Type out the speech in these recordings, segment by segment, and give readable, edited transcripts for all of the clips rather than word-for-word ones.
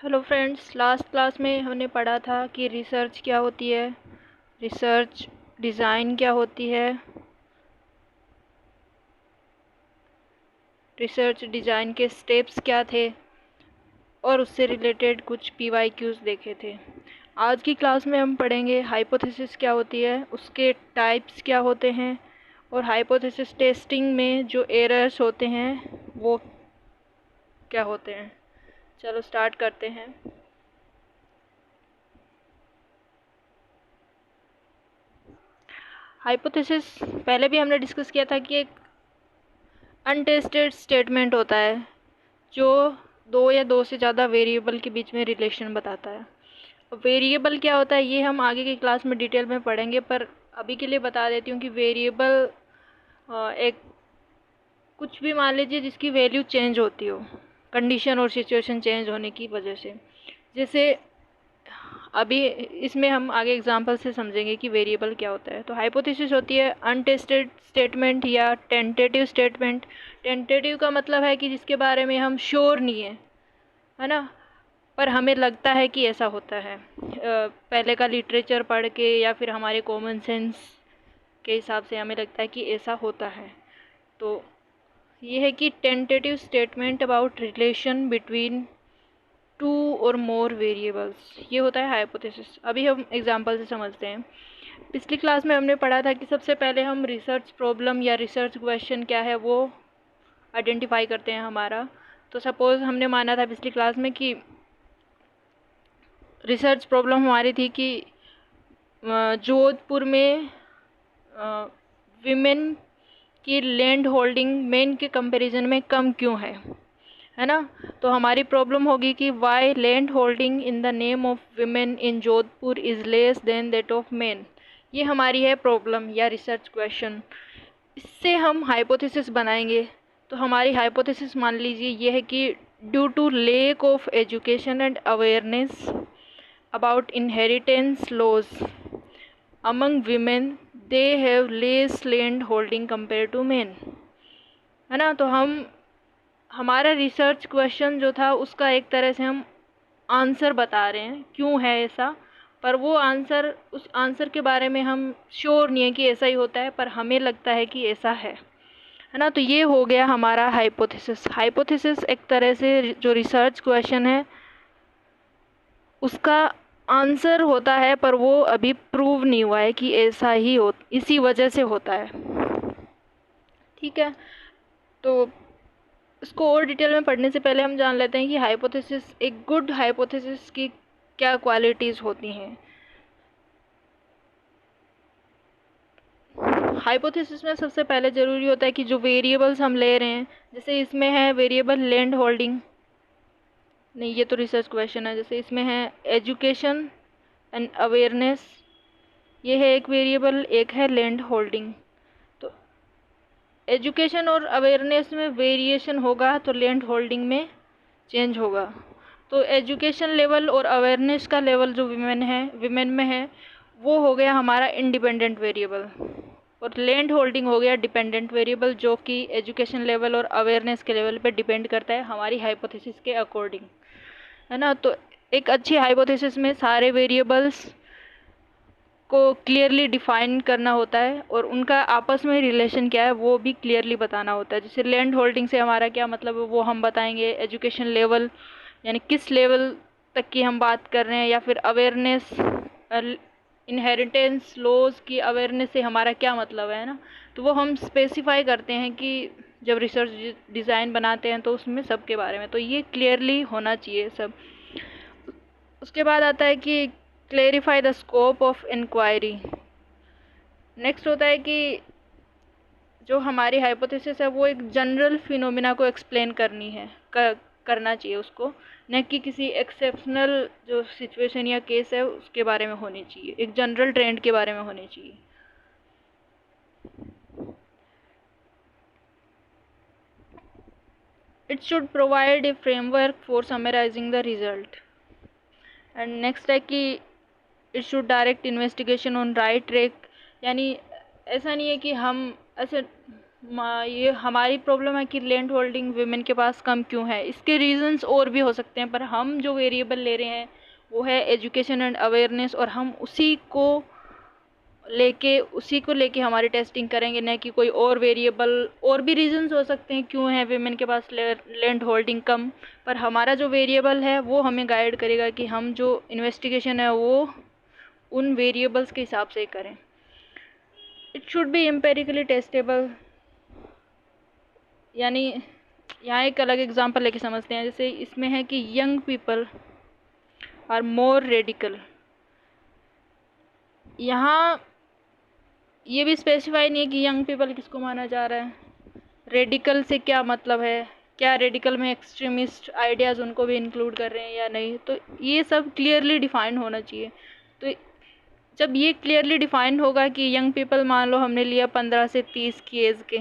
Hello friends, last class में हमने पढ़ा था कि रिसर्च क्या होती है, रिसर्च डिज़ाइन क्या होती है, रिसर्च डिज़ाइन के स्टेप्स क्या थे और उससे रिलेटेड कुछ पीवाईक्यूज देखे थे। आज की क्लास में हम पढ़ेंगे हाइपोथेसिस क्या होती है, उसके टाइप्स क्या होते हैं और हाइपोथेसिस टेस्टिंग में जो एरर्स होते हैं वो क्या होते हैं। चलो स्टार्ट करते हैं। हाइपोथेसिस पहले भी हमने डिस्कस किया था कि एक अनटेस्टेड स्टेटमेंट होता है जो दो या दो से ज़्यादा वेरिएबल के बीच में रिलेशन बताता है। वेरिएबल क्या होता है ये हम आगे की क्लास में डिटेल में पढ़ेंगे, पर अभी के लिए बता देती हूँ कि वेरिएबल एक कुछ भी मान लीजिए जिसकी वैल्यू चेंज होती हो कंडीशन और सिचुएशन चेंज होने की वजह से। जैसे अभी इसमें हम आगे एग्जांपल से समझेंगे कि वेरिएबल क्या होता है। तो हाइपोथेसिस होती है अनटेस्टेड स्टेटमेंट या टेंटेटिव स्टेटमेंट। टेंटेटिव का मतलब है कि जिसके बारे में हम श्योर नहीं है ना, पर हमें लगता है कि ऐसा होता है। पहले का लिटरेचर पढ़ के या फिर हमारे कॉमन सेंस के हिसाब से हमें लगता है कि ऐसा होता है। तो ये है कि tentative statement about relation between two और मोर वेरिएबल्स, ये होता है हाइपोथेसिस। अभी हम एग्जांपल से समझते हैं। पिछली क्लास में हमने पढ़ा था कि सबसे पहले हम रिसर्च प्रॉब्लम या रिसर्च क्वेश्चन क्या है वो आइडेंटिफाई करते हैं हमारा। तो सपोज़ हमने माना था पिछली क्लास में कि रिसर्च प्रॉब्लम हमारी थी कि जोधपुर में विमेन की लैंड होल्डिंग मेन के कंपैरिजन में कम क्यों है ना। तो हमारी प्रॉब्लम होगी कि why land holding in the name of women in Jodhpur is less than that of men. ये हमारी है प्रॉब्लम या रिसर्च क्वेश्चन। इससे हम हाइपोथेसिस बनाएंगे। तो हमारी हाइपोथेसिस मान लीजिए ये है कि due to lack of education and awareness about inheritance laws among women they have less land holding compare to men, है ना। तो हमारा रिसर्च क्वेश्चन जो था उसका एक तरह से हम आंसर बता रहे हैं क्यों है ऐसा, पर वो आंसर उस आंसर के बारे में हम श्योर नहीं है कि ऐसा ही होता है, पर हमें लगता है कि ऐसा है ना। तो ये हो गया हमारा हाइपोथेसिस। हाइपोथेसिस एक तरह से जो रिसर्च क्वेश्चन है उसका आंसर होता है, पर वो अभी प्रूव नहीं हुआ है कि ऐसा ही हो, इसी वजह से होता है। ठीक है, तो इसको और डिटेल में पढ़ने से पहले हम जान लेते हैं कि हाइपोथेसिस, एक गुड हाइपोथेसिस की क्या क्वालिटीज़ होती हैं। हाइपोथेसिस में सबसे पहले ज़रूरी होता है कि जो वेरिएबल्स हम ले रहे हैं, जैसे इसमें है वेरिएबल लैंड होल्डिंग, नहीं ये तो रिसर्च क्वेश्चन है। जैसे इसमें है एजुकेशन एंड अवेयरनेस, ये है एक वेरिएबल, एक है लैंड होल्डिंग। तो एजुकेशन और अवेयरनेस में वेरिएशन होगा तो लैंड होल्डिंग में चेंज होगा। तो एजुकेशन लेवल और अवेयरनेस का लेवल जो विमेन में है वो हो गया हमारा इंडिपेंडेंट वेरिएबल, और लैंड होल्डिंग हो गया डिपेंडेंट वेरिएबल, जो कि एजुकेशन लेवल और अवेयरनेस के लेवल पे डिपेंड करता है हमारी हाइपोथेसिस के अकॉर्डिंग, है ना। तो एक अच्छी हाइपोथेसिस में सारे वेरिएबल्स को क्लियरली डिफाइन करना होता है और उनका आपस में रिलेशन क्या है वो भी क्लियरली बताना होता है। जैसे लैंड होल्डिंग से हमारा क्या मतलब है वो हम बताएंगे, एजुकेशन लेवल यानी किस लेवल तक की हम बात कर रहे हैं, या फिर अवेयरनेस, इनहेरिटेंस लॉज की अवेयरनेस से हमारा क्या मतलब है ना। तो वो हम स्पेसिफाई करते हैं कि जब रिसर्च डिज़ाइन बनाते हैं तो उसमें सब के बारे में, तो ये क्लियरली होना चाहिए सब। उसके बाद आता है कि clarify the scope of inquiry. Next होता है कि जो हमारी हाइपोथेसिस है वो एक जनरल फिनोमिना को एक्सप्लेन करना चाहिए उसको, न कि किसी एक्सेप्शनल जो सिचुएशन या केस है उसके बारे में होनी चाहिए, एक जनरल ट्रेंड के बारे में होनी चाहिए। It should provide a framework for summarising the result. And next है कि it should direct investigation on right track. यानी ऐसा नहीं है कि हम ऐसे ये हमारी प्रॉब्लम है कि लैंड होल्डिंग वीमेन के पास कम क्यों है। इसके रीजंस और भी हो सकते हैं, पर हम जो वेरिएबल ले रहे हैं वो है एजुकेशन एंड अवेयरनेस, और हम उसी को लेके हमारी टेस्टिंग करेंगे, न कि कोई और वेरिएबल। और भी रीजंस हो सकते हैं क्यों है वीमेन के पास लैंड होल्डिंग कम, पर हमारा जो वेरिएबल है वो हमें गाइड करेगा कि हम जो इन्वेस्टिगेशन है वो उन वेरिएबल्स के हिसाब से करें। It should B empirically testable, यानी यहाँ एक अलग एग्जांपल लेके समझते हैं। जैसे इसमें है कि young people are more radical. यहाँ ये भी स्पेसिफाई नहीं है कि यंग पीपल किसको माना जा रहा है, रेडिकल से क्या मतलब है, क्या रेडिकल में एक्सट्रीमिस्ट आइडियाज़ उनको भी इंक्लूड कर रहे हैं या नहीं। तो ये सब क्लियरली डिफाइन होना चाहिए। तो जब ये क्लियरली डिफाइन होगा कि यंग पीपल, मान लो हमने लिया 15 से 30 की एज के,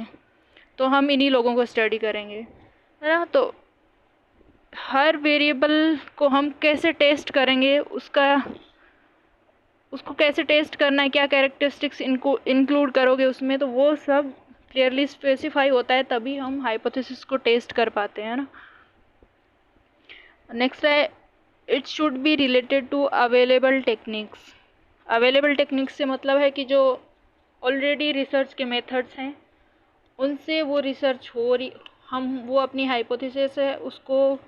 तो हम इन्हीं लोगों को स्टडी करेंगे, है ना। तो हर वेरिएबल को हम कैसे टेस्ट करेंगे, उसको कैसे टेस्ट करना है, क्या कैरेक्टरिस्टिक्स इनको इंक्लूड करोगे उसमें, तो वो सब क्लियरली स्पेसिफाई होता है, तभी हम हाइपोथेसिस को टेस्ट कर पाते हैं ना। नेक्स्ट है it should be related to available techniques. Available techniques से मतलब है कि जो ऑलरेडी रिसर्च के मेथड्स हैं उनसे वो रिसर्च हो रही, हम वो अपनी हाइपोथेसिस है उसको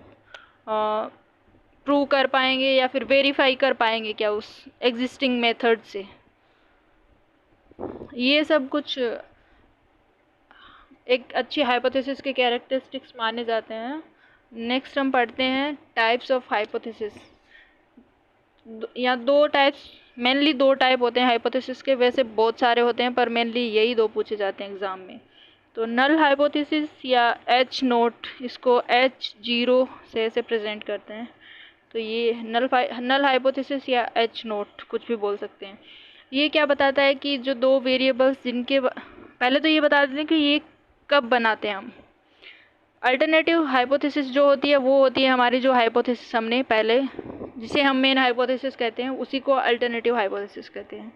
प्रूव कर पाएंगे या फिर वेरीफाई कर पाएंगे क्या उस एग्जिस्टिंग मेथड से। ये सब कुछ एक अच्छी हाइपोथेसिस के कैरेक्टरिस्टिक्स माने जाते हैं। नेक्स्ट हम पढ़ते हैं टाइप्स ऑफ हाइपोथेसिस। या मेनली दो टाइप होते हैं हाइपोथेसिस के, वैसे बहुत सारे होते हैं पर मेनली यही दो पूछे जाते हैं एग्ज़ाम में। तो नल हाइपोथेसिस या H नोट, इसको H0 से ऐसे प्रेजेंट करते हैं। तो ये नल हाइपोथेसिस या H नोट कुछ भी बोल सकते हैं। ये क्या बताता है कि जो दो वेरिएबल्स जिनके पहले तो ये बता देते हैं कि ये कब बनाते हैं हम। अल्टरनेटिव हाइपोथेसिस जो होती है वो होती है हमारी जो हाइपोथेसिस हमने पहले, जिसे हम मेन हाइपोथेसिस कहते हैं, उसी को अल्टरनेटिव हाइपोथेसिस कहते हैं।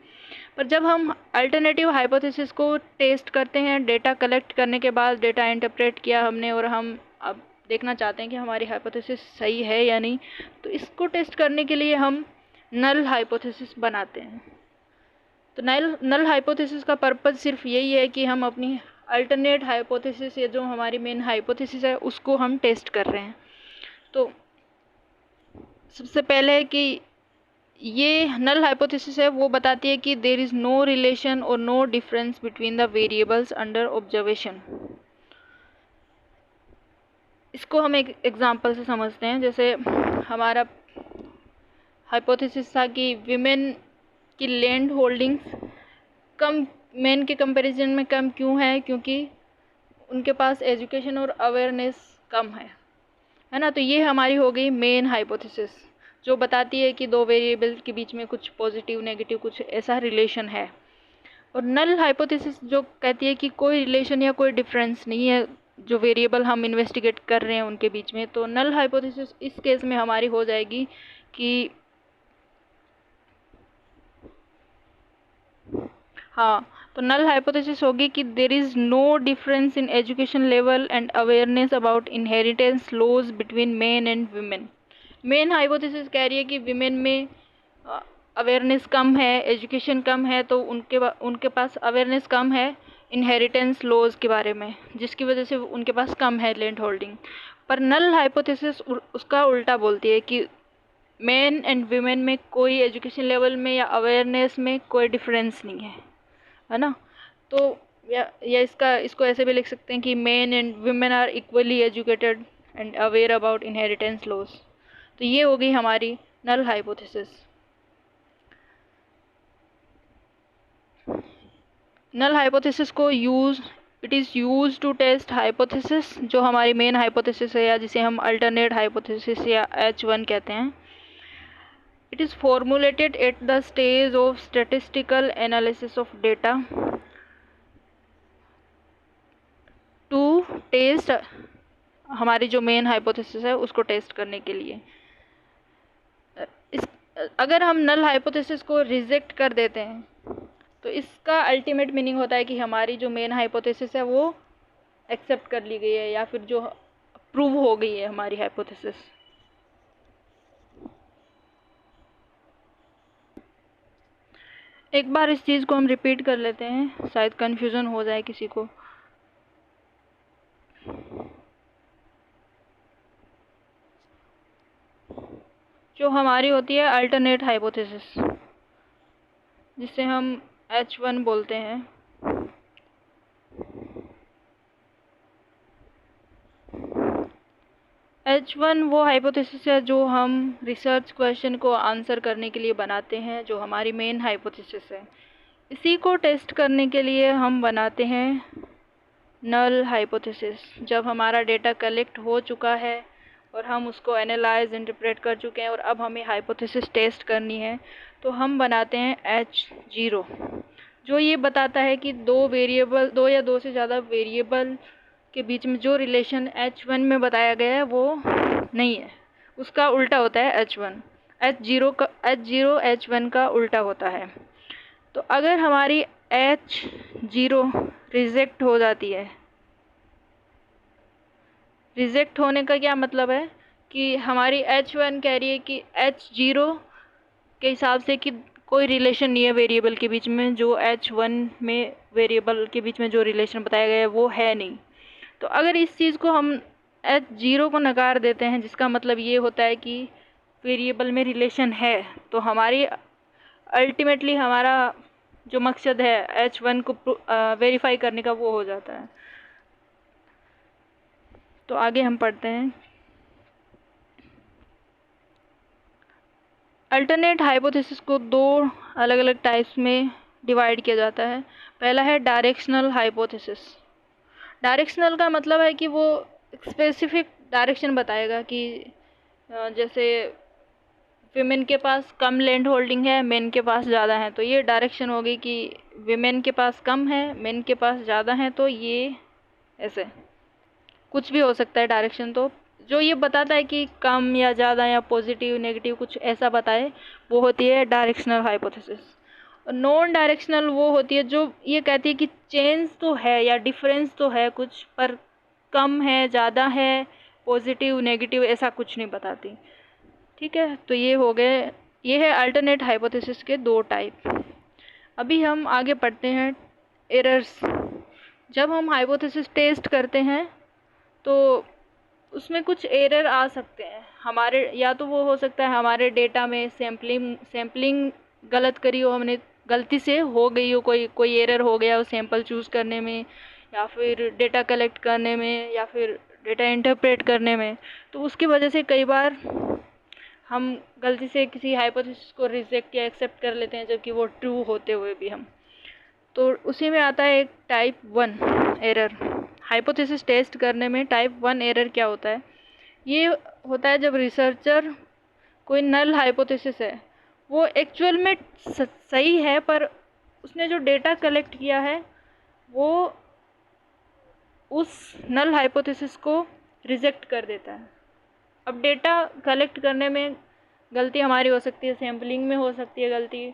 पर जब हम अल्टरनेटिव हाइपोथेसिस को टेस्ट करते हैं, डेटा कलेक्ट करने के बाद डेटा इंटरप्रेट किया हमने और हम अब देखना चाहते हैं कि हमारी हाइपोथेसिस सही है या नहीं, तो इसको टेस्ट करने के लिए हम नल हाइपोथेसिस बनाते हैं। तो नल हाइपोथेसिस का पर्पज़ सिर्फ यही है कि हम अपनी अल्टरनेट हाइपोथेसिस या जो हमारी मेन हाइपोथेसिस है उसको हम टेस्ट कर रहे हैं। तो सबसे पहले है कि ये नल हाइपोथेसिस है वो बताती है कि देयर इज़ नो रिलेशन और no difference between the variables under observation. इसको हम एक एग्जांपल से समझते हैं। जैसे हमारा हाइपोथेसिस था कि विमेन की लैंड होल्डिंग्स कम मेन के कंपैरिजन में कम क्यों है, क्योंकि उनके पास एजुकेशन और अवेयरनेस कम है ना। तो ये हमारी हो गई मेन हाइपोथेसिस जो बताती है कि दो वेरिएबल के बीच में कुछ पॉजिटिव नेगेटिव कुछ ऐसा रिलेशन है। और नल हाइपोथेसिस जो कहती है कि कोई रिलेशन या कोई डिफरेंस नहीं है जो वेरिएबल हम इन्वेस्टिगेट कर रहे हैं उनके बीच में। तो नल हाइपोथेसिस इस केस में हमारी हो जाएगी कि हाँ, तो नल हाइपोथेसिस होगी कि there is no difference in education level and awareness about inheritance laws between men and women. Main hypothesis कह रही है कि विमेन में अवेयरनेस कम है, एजुकेशन कम है, तो उनके पास अवेयरनेस कम है इनहेरिटेंस लॉज के बारे में, जिसकी वजह से उनके पास कम है लैंड होल्डिंग। पर नल हाइपोथेसिस उसका उल्टा बोलती है कि मेन एंड वीमेन में कोई एजुकेशन लेवल में या अवेयरनेस में कोई डिफरेंस नहीं है ना। तो या इसको ऐसे भी लिख सकते हैं कि men and women are equally educated and aware about inheritance laws. तो ये हो गई हमारी नल हाइपोथेसिस। नल हाइपोथेसिस को it is use to test hypothesis जो हमारी मेन हाइपोथेसिस है या जिसे हम अल्टरनेट हाइपोथेसिस या H1 कहते हैं। It is formulated at the stage of statistical analysis of data to test हमारी जो मेन हाइपोथेसिस है उसको टेस्ट करने के लिए। अगर हम नल हाइपोथेसिस को रिजेक्ट कर देते हैं तो इसका अल्टीमेट मीनिंग होता है कि हमारी जो मेन हाइपोथेसिस है वो एक्सेप्ट कर ली गई है या फिर जो प्रूव हो गई है हमारी हाइपोथेसिस। एक बार इस चीज़ को हम रिपीट कर लेते हैं, शायद कन्फ्यूज़न हो जाए किसी को। जो हमारी होती है अल्टरनेट हाइपोथेसिस, जिसे हम H1 बोलते हैं, H1 वो हाइपोथेसिस है जो हम रिसर्च क्वेश्चन को आंसर करने के लिए बनाते हैं, जो हमारी मेन हाइपोथेसिस है। इसी को टेस्ट करने के लिए हम बनाते हैं नल हाइपोथेसिस। जब हमारा डेटा कलेक्ट हो चुका है और हम उसको एनालाइज इंटरप्रेट कर चुके हैं और अब हमें हाइपोथेसिस टेस्ट करनी है, तो हम बनाते हैं H0, जो ये बताता है कि दो या दो से ज़्यादा वेरिएबल के बीच में जो रिलेशन H1 में बताया गया है वो नहीं है, उसका उल्टा होता है H1। H0 H1 का उल्टा होता है। तो अगर हमारी H0 रिजेक्ट हो जाती है, रिजेक्ट होने का क्या मतलब है कि हमारी H1 कह रही है कि H0 के हिसाब से कि कोई रिलेशन नहीं है वेरिएबल के बीच में, जो H1 में वेरिएबल के बीच में जो रिलेशन बताया गया है वो है नहीं। तो अगर इस चीज़ को हम H0 को नकार देते हैं, जिसका मतलब ये होता है कि वेरिएबल में रिलेशन है, तो हमारी अल्टीमेटली हमारा जो मकसद है H1 को वेरीफाई करने का वो हो जाता है। तो आगे हम पढ़ते हैं। अल्टरनेट हाइपोथेसिस को दो अलग अलग टाइप्स में डिवाइड किया जाता है। पहला है डायरेक्शनल हाइपोथेसिस। डायरेक्शनल का मतलब है कि वो स्पेसिफिक डायरेक्शन बताएगा कि जैसे विमेन के पास कम लैंड होल्डिंग है, मेन के पास ज़्यादा है, तो ये डायरेक्शन होगी कि विमेन के पास कम है, मेन के पास ज़्यादा है, तो ये ऐसे कुछ भी हो सकता है डायरेक्शन। तो जो ये बताता है कि कम या ज़्यादा या पॉजिटिव नेगेटिव कुछ ऐसा बताए, वो होती है डायरेक्शनल हाइपोथेसिस। और नॉन डायरेक्शनल वो होती है जो ये कहती है कि चेंज तो है या डिफरेंस तो है कुछ, पर कम है, ज़्यादा है, पॉजिटिव नेगेटिव ऐसा कुछ नहीं बताती। ठीक है, तो ये हो गए, ये है अल्टरनेट हाइपोथेसिस के दो टाइप। अभी हम आगे पढ़ते हैं एरर्स। जब हम हाइपोथेसिस टेस्ट करते हैं तो उसमें कुछ एरर आ सकते हैं हमारे, या तो वो हो सकता है हमारे डेटा में सैम्पलिंग गलत करी हो हमने, गलती से हो गई हो, कोई एरर हो गया हो सैंपल चूज़ करने में, या फिर डेटा कलेक्ट करने में, या फिर डेटा इंटरप्रेट करने में। तो उसकी वजह से कई बार हम गलती से किसी हाइपोथेसिस को रिजेक्ट या एक्सेप्ट कर लेते हैं, जबकि वो ट्रू होते हुए भी हम। तो उसी में आता है एक टाइप 1 एरर। हाइपोथेसिस टेस्ट करने में टाइप 1 एरर क्या होता है? ये होता है जब रिसर्चर कोई नल हाइपोथेसिस है, वो एक्चुअल में सही है, पर उसने जो डेटा कलेक्ट किया है वो उस नल हाइपोथेसिस को रिजेक्ट कर देता है। अब डेटा कलेक्ट करने में गलती हमारी हो सकती है, सैम्पलिंग में हो सकती है गलती,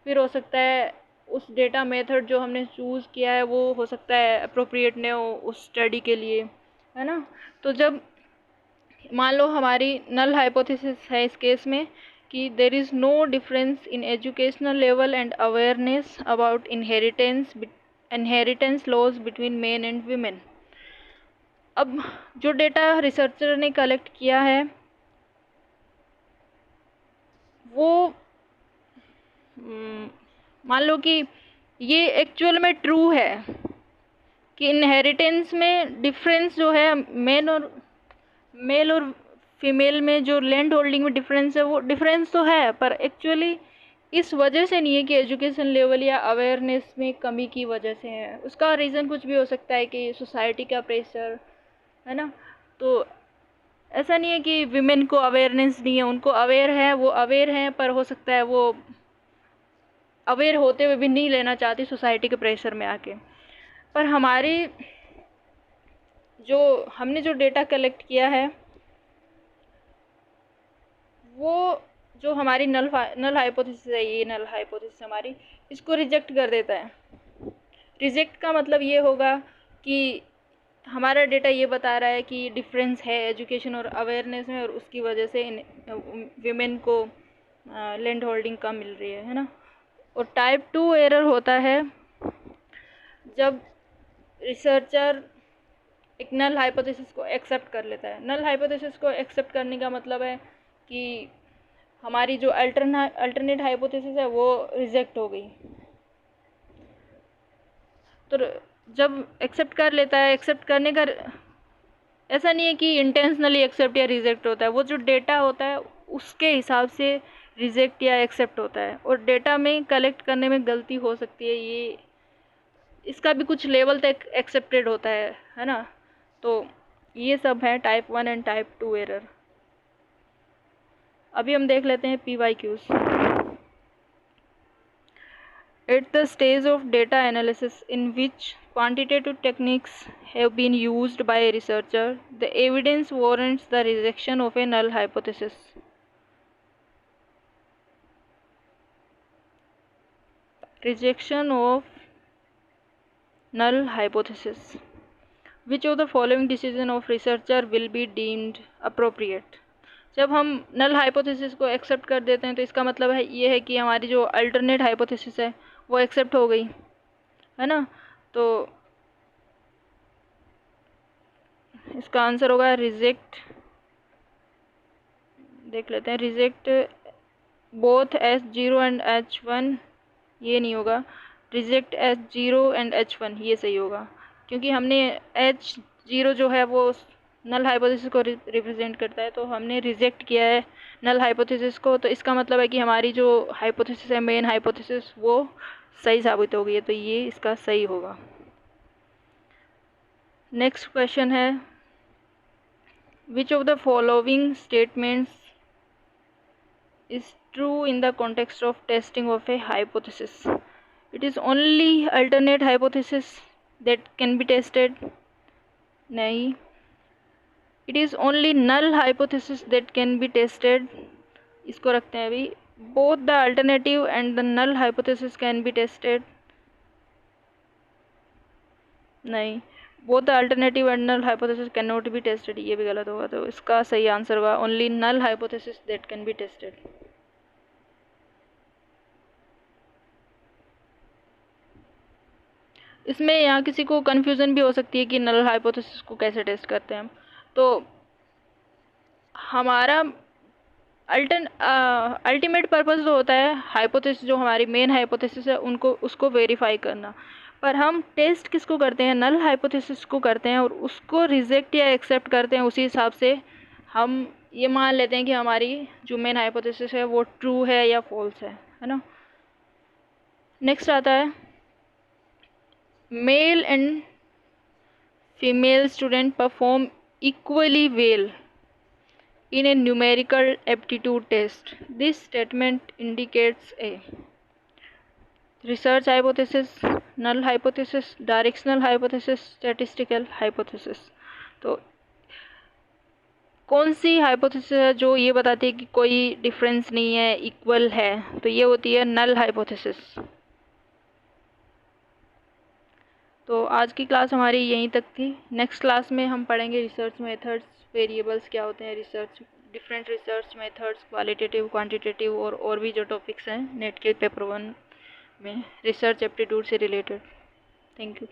फिर हो सकता है उस डेटा मेथड जो हमने चूज़ किया है वो हो सकता है अप्रोप्रिएट नहीं हो उस स्टडी के लिए, है ना। तो जब मान लो हमारी नल हाइपोथेसिस है इस केस में कि there is no difference in educational level and awareness about inheritance laws between men and women. अब जो डेटा रिसर्चर ने कलेक्ट किया है वो मान लो कि ये एक्चुअल में ट्रू है कि इनहेरिटेंस में डिफरेंस जो है मेल और फीमेल में जो लैंड होल्डिंग में डिफरेंस है, वो डिफरेंस तो है, पर एक्चुअली इस वजह से नहीं है कि एजुकेशन लेवल या अवेयरनेस में कमी की वजह से है। उसका रीज़न कुछ भी हो सकता है कि सोसाइटी का प्रेशर, है ना। तो ऐसा नहीं है कि विमेन को अवेयरनेस नहीं है, उनको अवेयर है, वो अवेयर हैं, पर हो सकता है वो अवेयर होते हुए भी नहीं लेना चाहती सोसाइटी के प्रेशर में आके। पर हमने जो डेटा कलेक्ट किया है वो जो हमारी नल हाइपोथेसिस है, ये नल हाइपोथेसिस हमारी इसको रिजेक्ट कर देता है। रिजेक्ट का मतलब ये होगा कि हमारा डेटा ये बता रहा है कि डिफरेंस है एजुकेशन और अवेयरनेस में, और उसकी वजह से विमेन को लैंड होल्डिंग कम मिल रही है ना। और टाइप 2 एरर होता है जब रिसर्चर एक नल हाइपोथेसिस को एक्सेप्ट कर लेता है। नल हाइपोथेसिस को एक्सेप्ट करने का मतलब है कि हमारी जो अल्टरनेट हाइपोथेसिस है वो रिजेक्ट हो गई। तो जब एक्सेप्ट कर लेता है, एक्सेप्ट करने का ऐसा नहीं है कि इंटेंशनली एक्सेप्ट या रिजेक्ट होता है, वो जो डेटा होता है उसके हिसाब से रिजेक्ट या एक्सेप्ट होता है। और डेटा में कलेक्ट करने में गलती हो सकती है, ये इसका भी कुछ लेवल तक एक्सेप्टेड होता है ना। तो ये सब है टाइप 1 एंड टाइप 2 एरर। अभी हम देख लेते हैं PYQs। At the stage of data analysis in which quantitative techniques have been used by a researcher, the evidence warrants the rejection of a null hypothesis. Rejection of null hypothesis. Which of the following decision of researcher will be deemed appropriate? जब हम नल hypothesis को accept कर देते हैं तो इसका मतलब है ये है कि हमारी जो अल्टरनेट हाइपोथेसिस है वो एक्सेप्ट हो गई है ना। तो इसका आंसर होगा रिजेक्ट। देख लेते हैं, reject both H0 and H1, ये नहीं होगा। रिजेक्ट H0 एंड H1 ये सही होगा, क्योंकि हमने H0 जो है वो नल हाइपोथेसिस को रिप्रेजेंट करता है, तो हमने रिजेक्ट किया है नल हाइपोथेसिस को। तो इसका मतलब है कि हमारी जो हाइपोथेसिस है, मेन हाइपोथेसिस, वो सही साबित हो गई है, तो ये इसका सही होगा। नेक्स्ट क्वेश्चन है, which of the following statements is true in the context of testing of a hypothesis? It is only alternate hypothesis that can be tested. नहीं, it is only null hypothesis that can be tested. इसको रखते हैं अभी। both the alternative and the null hypothesis can be tested. नहीं, both the alternative and null hypothesis cannot be tested, ये भी गलत होगा। तो इसका सही आंसर होगा only null hypothesis that can be tested। इसमें यहाँ किसी को कन्फ्यूज़न भी हो सकती है कि नल हाइपोथेसिस को कैसे टेस्ट करते हैं हम। तो हमारा अल्टीमेट पर्पस जो होता है हाइपोथेसिस, जो हमारी मेन हाइपोथेसिस है उसको वेरीफाई करना। पर हम टेस्ट किसको करते हैं? नल हाइपोथेसिस को करते हैं, और उसको रिजेक्ट या एक्सेप्ट करते हैं। उसी हिसाब से हम ये मान लेते हैं कि हमारी जो मेन हाइपोथेसिस है वो ट्रू है या फॉल्स है ना। नेक्स्ट आता है, male and female student perform equally well in a numerical aptitude test. This statement indicates a research hypothesis, null hypothesis, directional hypothesis, statistical hypothesis. तो कौन सी हाइपोथेसिस है जो ये बताती है कि कोई डिफरेंस नहीं है, इक्वल है? तो ये होती है नल हाइपोथेसिस। तो आज की क्लास हमारी यहीं तक थी। नेक्स्ट क्लास में हम पढ़ेंगे रिसर्च मेथड्स, वेरिएबल्स क्या होते हैं, research different research methods, qualitative, quantitative, और भी जो टॉपिक्स हैं नेट के पेपर 1 में रिसर्च एप्टीट्यूड से रिलेटेड। Thank you.